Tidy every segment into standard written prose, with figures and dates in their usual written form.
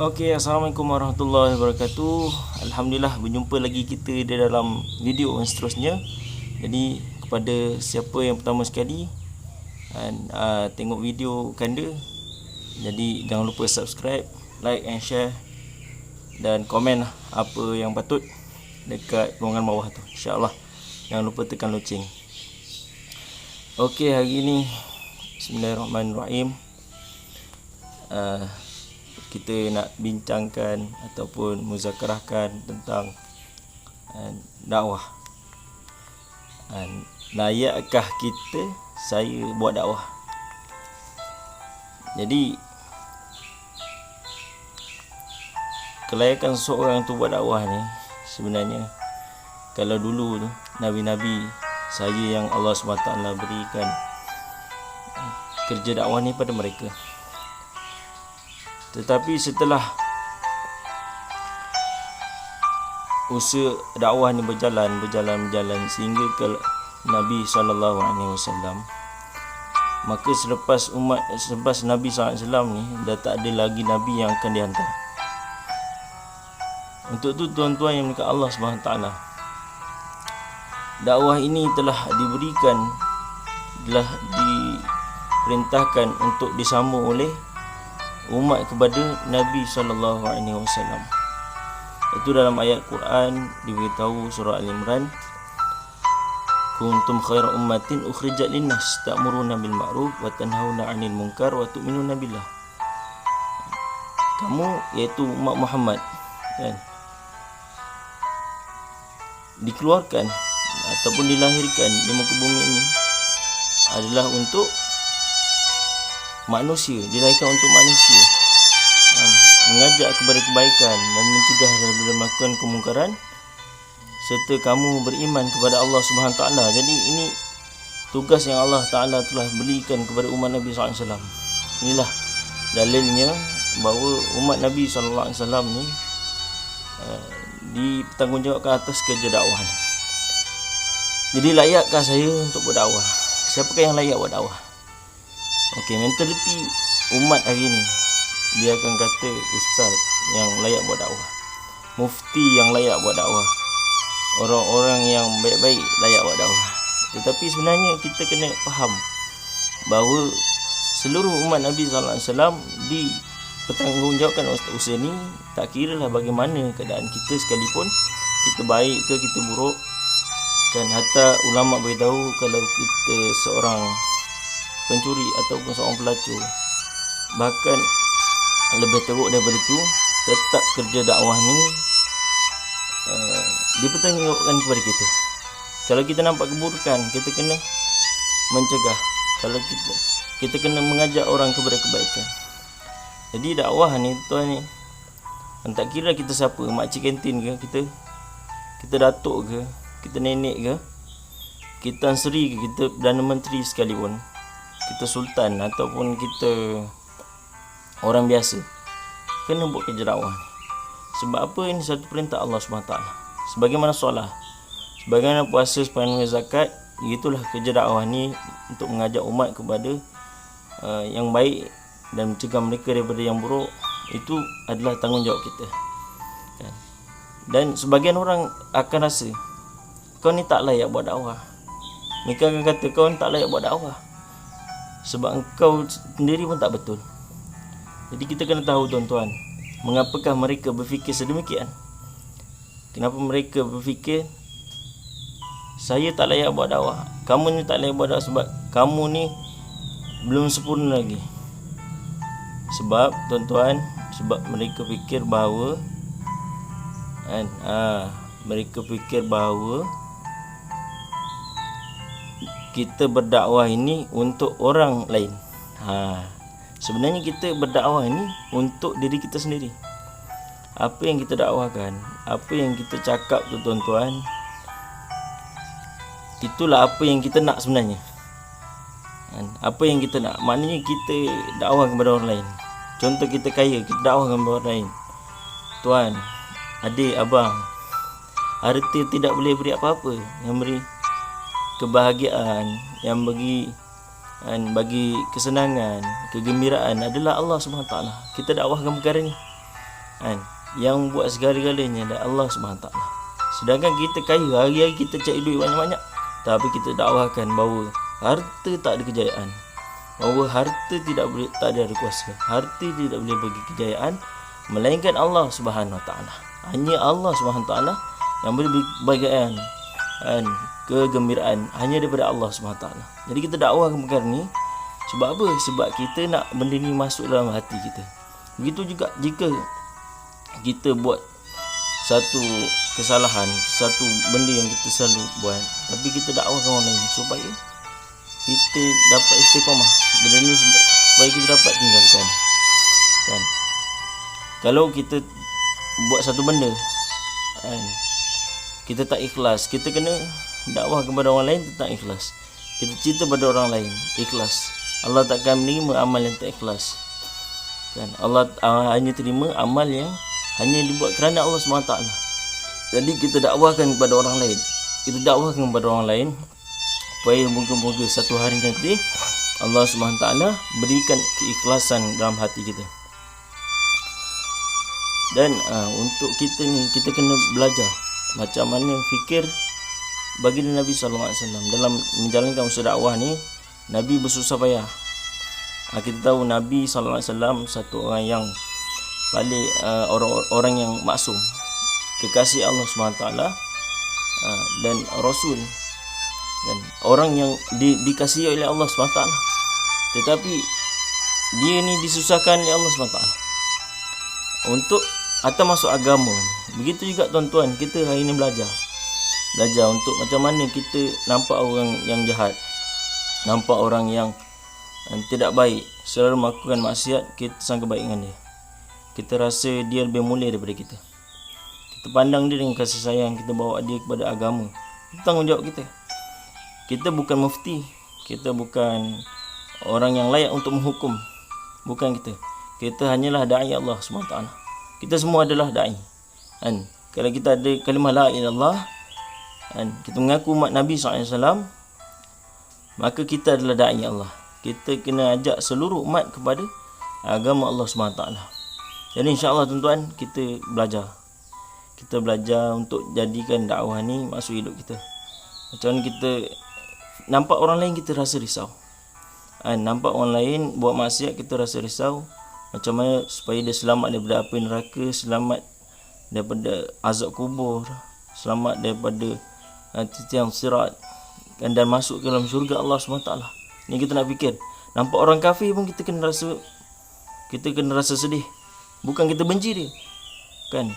Okey, Assalamualaikum warahmatullahi wabarakatuh. Alhamdulillah berjumpa lagi kita di dalam video yang seterusnya. Jadi kepada siapa yang pertama sekali tengok video kanda, jadi jangan lupa subscribe, like and share dan komen apa yang patut dekat ruangan bawah tu. InsyaAllah jangan lupa tekan loceng. Okey, hari ni Bismillahirrahmanirrahim. Kita nak bincangkan ataupun muzakarahkan tentang dakwah. Layakkah kita saya buat dakwah? Jadi kelayakan seseorang tu buat dakwah ni, sebenarnya kalau dulu tu nabi-nabi saya yang Allah SWT berikan kerja dakwah ni pada mereka. Tetapi setelah usaha dakwah ni berjalan sehingga ke Nabi SAW, maka selepas Nabi SAW ni dah tak ada lagi Nabi yang akan dihantar. Untuk tu tuan-tuan yang dekat Allah SWT, dakwah ini telah diperintahkan untuk disambung oleh umat kepada Nabi SAW. Itu dalam ayat Quran diberitahu surah Al-Imran, kuntum khaira ummatin ukhrijat linnas ta'muruna bil ma'ruf wa tanhauna 'anil munkar wa tu'minuna billah. Kamu, iaitu umat Muhammad, kan, dikeluarkan ataupun dilahirkan di muka bumi ini adalah untuk manusia, dilahirkan untuk manusia, mengajak kepada kebaikan dan mencegah daripada melakukan kemungkaran, serta kamu beriman kepada Allah SWT. Jadi ini tugas yang Allah Ta'ala telah berikan kepada umat Nabi SAW. Inilah dalilnya bahawa umat Nabi SAW ni dipertanggungjawabkan atas kerja dakwah. Jadi layakkah saya untuk berdakwah? Siapakah yang layak buat dakwah? Okey, mentaliti umat hari ni, dia akan kata ustaz yang layak buat dakwah, mufti yang layak buat dakwah, orang-orang yang baik-baik layak buat dakwah. Tetapi sebenarnya kita kena faham bahawa seluruh umat Nabi SAW dipertanggungjawabkan usaha ni, tak kira lah bagaimana keadaan kita sekalipun, kita baik ke kita buruk. Dan hatta ulama beritahu kalau kita seorang pencuri ataupun seorang pelacur, bahkan lebih teruk daripada itu, tetap kerja dakwah ni dipertanggungjawabkan kepada kita. Kalau kita nampak keburukan, kita kena mencegah. Kalau kita kena mengajak orang kepada kebaikan. Jadi dakwah ni tuan ni, tak kira kita siapa, makcik kantin ke, kita datuk ke, kita nenek ke, kita Tan Sri ke, kita Perdana Menteri sekalipun, kita sultan ataupun kita orang biasa, kena buat kerja dakwah. Sebab apa? Ini satu perintah Allah SWT. Sebagaimana solat, sebagaimana puasa, sebagaimana zakat, itulah kerja dakwah ni, untuk mengajak umat kepada yang baik dan mencegah mereka daripada yang buruk. Itu adalah tanggungjawab kita, kan? Dan sebagian orang akan rasa kau ni tak layak buat dakwah. Mereka akan kata kau ni tak layak buat dakwah sebab engkau sendiri pun tak betul. Jadi kita kena tahu tuan-tuan, mengapakah mereka berfikir sedemikian. Kenapa mereka berfikir saya tak layak buat dakwah, kamu ni tak layak buat dakwah sebab kamu ni belum sempurna lagi. Sebab tuan-tuan, sebab mereka fikir bahawa kita berdakwah ini untuk orang lain. Sebenarnya kita berdakwah ini untuk diri kita sendiri. Apa yang kita dakwahkan, apa yang kita cakap tu tuan-tuan, itulah apa yang kita nak sebenarnya. Apa yang kita nak, maknanya kita dakwah kepada orang lain. Contoh kita kaya, kita dakwah kepada orang lain. Tuan, adik, abang, harta tidak boleh beri apa-apa. Yang beri kebahagiaan, yang bagi kesenangan, kegembiraan adalah Allah SWT. Kita dakwahkan perkara ni. kan? Yang buat segala-galanya adalah Allah SWT. Sedangkan kita kaya, hari-hari kita cari duit banyak-banyak, tapi kita dakwahkan bahawa harta tak ada kejayaan, bahawa harta tak ada kuasa, harta tidak boleh bagi kejayaan, melainkan Allah SWT. Hanya Allah SWT yang boleh bagi kejayaan dan kegembiraan, hanya daripada Allah SWT. Jadi kita dakwah perkara ni sebab apa? Sebab kita nak benda ni masuk dalam hati kita. Begitu juga jika kita buat satu kesalahan, satu benda yang kita selalu buat, tapi kita dakwahkan orang lain supaya kita dapat istiqamah benda ni, supaya kita dapat tinggalkan, kan? Kalau kita buat satu benda, kan, kita tak ikhlas, kita kena dakwah kepada orang lain tentang ikhlas. Kita cerita pada orang lain ikhlas. Allah takkan menerima amal yang tak ikhlas, kan? Allah hanya terima amal yang hanya dibuat kerana Allah SWT. Jadi kita dakwahkan kepada orang lain, kita dakwahkan kepada orang lain supaya moga-moga satu hari nanti Allah SWT berikan keikhlasan dalam hati kita. Dan untuk kita ni, kita kena belajar macam mana fikir baginda Nabi SAW dalam menjalankan usaha dakwah ni. Nabi bersusah payah. Kita tahu Nabi SAW satu orang yang paling orang yang maksum, kekasih Allah SWT dan Rasul, dan orang yang dikasihi oleh Allah SWT, tetapi dia ni disusahkan oleh Allah SWT untuk atau masuk agama. Begitu juga tuan-tuan, kita hari ini belajar untuk macam mana kita nampak orang yang jahat, nampak orang yang tidak baik, selalu melakukan maksiat, kita sangka baik dengan dia, kita rasa dia lebih mulia daripada kita, kita pandang dia dengan kasih sayang, kita bawa dia kepada agama. Itu tanggungjawab kita. Kita bukan mufti, kita bukan orang yang layak untuk menghukum, bukan kita. Kita hanyalah da'i Allah SWT. Kita semua adalah da'i, kan? Kalau kita ada kalimah la ilaha illallah, kan, kita mengaku umat Nabi SAW, maka kita adalah da'i Allah. Kita kena ajak seluruh umat kepada agama Allah SWT. Jadi insya-Allah tuan-tuan, kita belajar untuk jadikan dakwah ni masuk hidup kita. Macam mana kita nampak orang lain, kita rasa risau, nampak orang lain buat maksiat, kita rasa risau. Macam mana supaya dia selamat daripada api neraka, selamat daripada azab kubur, selamat daripada titian sirat, dan masuk ke dalam syurga Allah SWT. Ni kita nak fikir. Nampak orang kafir pun kita kena rasa sedih. Bukan kita benci dia, kan?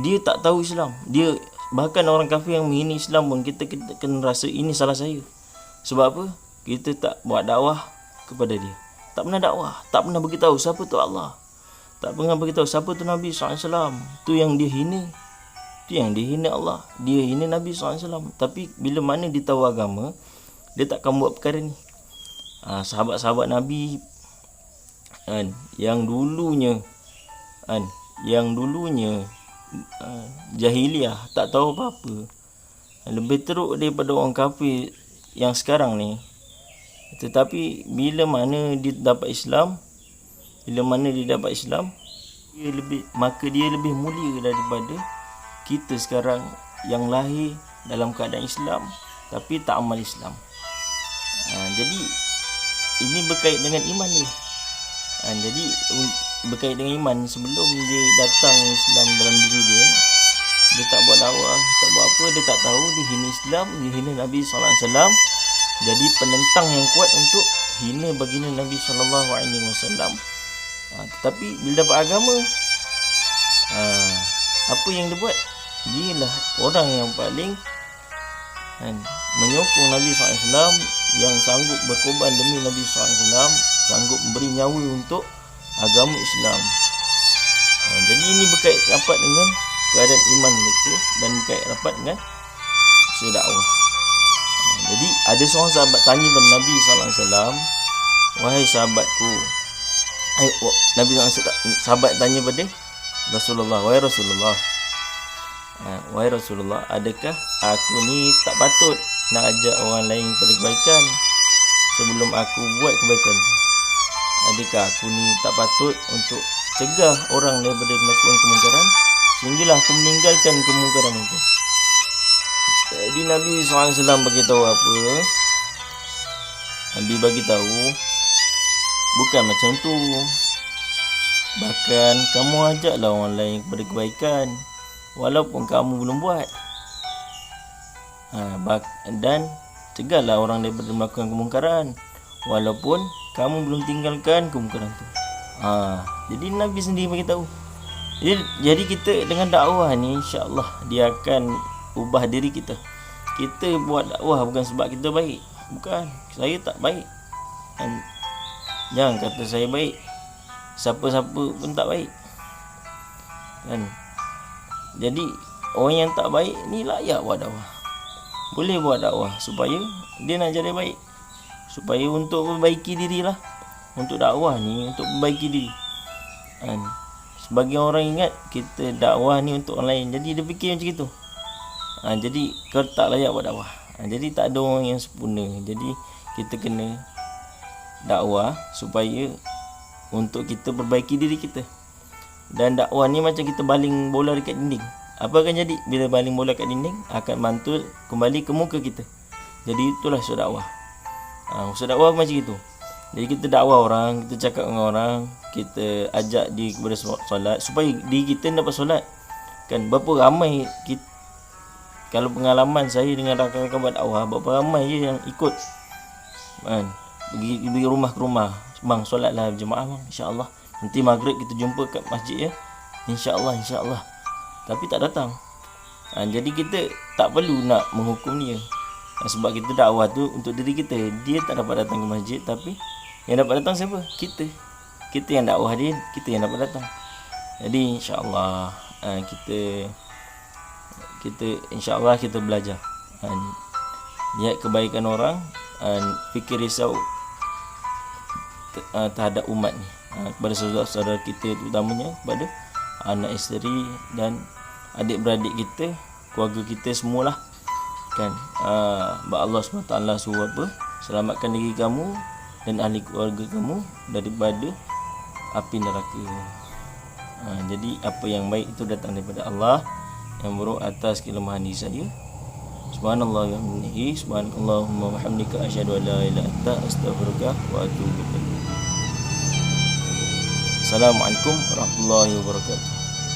Dia tak tahu Islam. Dia bahkan orang kafir yang menghina Islam pun kita kena rasa ini salah saya. Sebab apa? Kita tak buat dakwah kepada dia. Tak pernah dakwah, tak pernah beritahu siapa tu Allah, tak pernah beritahu siapa tu Nabi SAW. Tu yang dia hina, tu yang dia hina Allah, dia hina Nabi SAW. Tapi bila mana dia tahu agama, dia takkan buat perkara ni. Sahabat-sahabat Nabi, kan, yang dulunya jahiliah, tak tahu apa-apa, lebih teruk daripada orang kafir yang sekarang ni. Tetapi bila mana dia dapat Islam, maka dia lebih mulia daripada kita sekarang yang lahir dalam keadaan Islam tapi tak amal Islam. Jadi ini berkait dengan iman dia. Jadi berkait dengan iman. Sebelum dia datang Islam dalam diri dia, dia tak buat dakwah, tak buat apa, dia tak tahu, dia hina Islam, dia hina Nabi SAW. Jadi penentang yang kuat untuk hina baginda Nabi SAW. Tetapi bila dapat agama, apa yang dia buat? Dia lah orang yang paling menyokong Nabi SAW, yang sanggup berkorban demi Nabi SAW, sanggup memberi nyawa untuk agama Islam. Jadi ini berkait rapat dengan keadaan iman mereka dan berkait rapat dengan usaha dakwah. Jadi ada seorang sahabat tanya kepada Nabi SAW, wahai sahabatku, Nabi SAW, sahabat tanya pada Rasulullah, wahai Rasulullah, adakah aku ni tak patut nak ajak orang lain pada kebaikan sebelum aku buat kebaikan tu? Adakah aku ni tak patut untuk cegah orang daripada melakukan kemungkaran, sehinggalah aku meninggalkan kemungkaran itu. Jadi Nabi SAW bagi tahu apa? Nabi bagi tahu bukan macam tu. Bahkan kamu ajaklah orang lain kepada kebaikan walaupun kamu belum buat. Dan cegahlah orang daripada melakukan kemungkaran walaupun kamu belum tinggalkan kemungkaran tu. Jadi Nabi sendiri bagi tahu. Jadi kita dengan dakwah ni, insya-Allah dia akan ubah diri kita. Kita buat dakwah bukan sebab kita baik. Bukan, saya tak baik. Dan jangan kata saya baik. Siapa-siapa pun tak baik. Kan? Jadi orang yang tak baik ni layak buat dakwah. Boleh buat dakwah supaya dia nak jadi baik. Supaya untuk perbaiki dirilah. Untuk dakwah ni untuk perbaiki diri. Kan? Sebagai orang ingat kita dakwah ni untuk orang lain. Jadi dia fikir macam itu. Jadi kau tak layak buat dakwah. Jadi tak ada orang yang sempurna. Jadi kita kena dakwah supaya untuk kita perbaiki diri kita. Dan dakwah ni macam kita baling bola dekat dinding. Apa akan jadi bila baling bola kat dinding? Akan mantul kembali ke muka kita. Jadi itulah maksud dakwah. Maksud dakwah macam itu. Jadi kita dakwah orang, kita cakap dengan orang, kita ajak dia kepada solat supaya diri kita dapat solat. Kan berapa ramai kita, kalau pengalaman saya dengan rakan-rakan buat dakwah, berapa ramai je yang ikut. Kan pergi rumah ke rumah, bang solatlah berjemaah bang, insya-Allah. Nanti maghrib kita jumpa kat masjid ya. Insya-Allah. Tapi tak datang. Jadi kita tak perlu nak menghukum dia. Sebab kita dakwah tu untuk diri kita. Dia tak dapat datang ke masjid, tapi yang dapat datang siapa? Kita yang dakwah dia, kita yang dapat datang. Jadi insya-Allah kita insya-Allah kita belajar lihat kebaikan orang, fikir risau terhadap umat ni, kepada saudara-saudara kita, terutamanya kepada anak isteri dan adik-beradik kita, keluarga kita semualah. Kan Allah SWT suruh apa? Selamatkan diri kamu dan ahli keluarga kamu daripada api neraka. Jadi apa yang baik itu datang daripada Allah, yang buruk atas kelemahan diri saya. Subhanallah wa bihamdihi, subhanakallahumma wa bihamdika, asyhadu an la ilaha illa anta, astaghfiruka wa atubu ilaik. Assalamualaikum warahmatullahi wabarakatuh.